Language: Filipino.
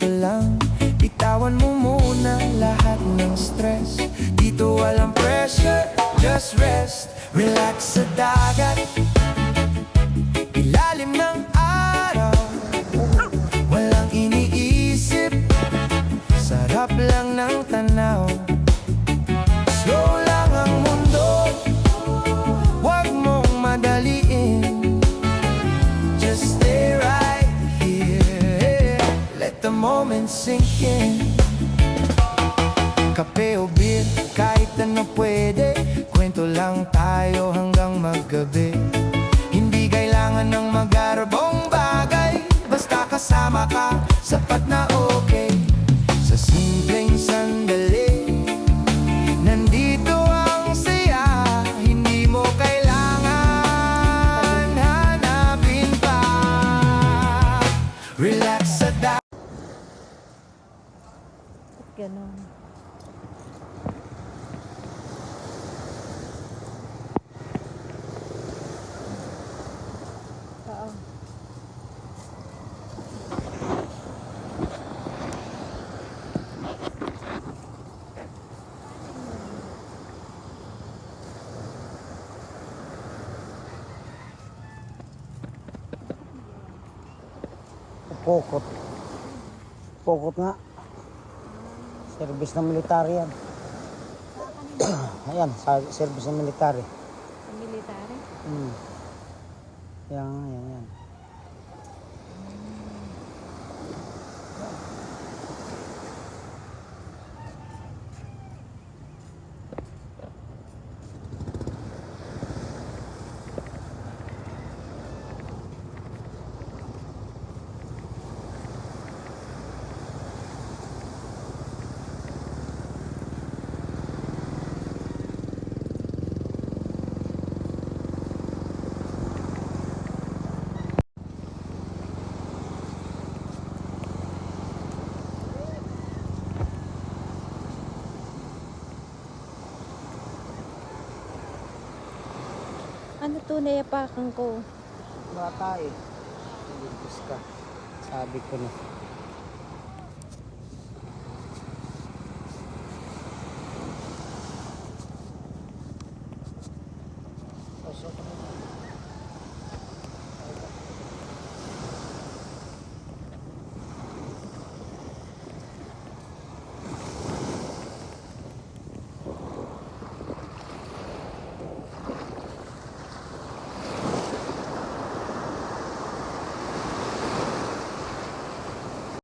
dito lang. Bitawan mo muna lahat ng stress. Dito walang pressure, just rest. Relax sa dagat, ilalim ng araw. Walang iniisip, sarap lang ng tanaw. Slow lang ang mundo, wag mong madaliin. Just stay right here, let the moment sink in. Kape o beer, kahit ano pwede. Kwento lang tayo hanggang maggabi. Hindi kailangan ng magarbong bagay. Basta kasama ka, sapat na okay. Sa simpleng sandali, nandito ang saya. Hindi mo kailangan hanapin pa. Relax sa Ganon. Oo. Pokot. Pokot nga. Service ng military yan. Ayan, service ng military. Sa military? Yan, yan. Ano to naiyapakan ko? Bata eh. Limpis ka. Sabi ko na.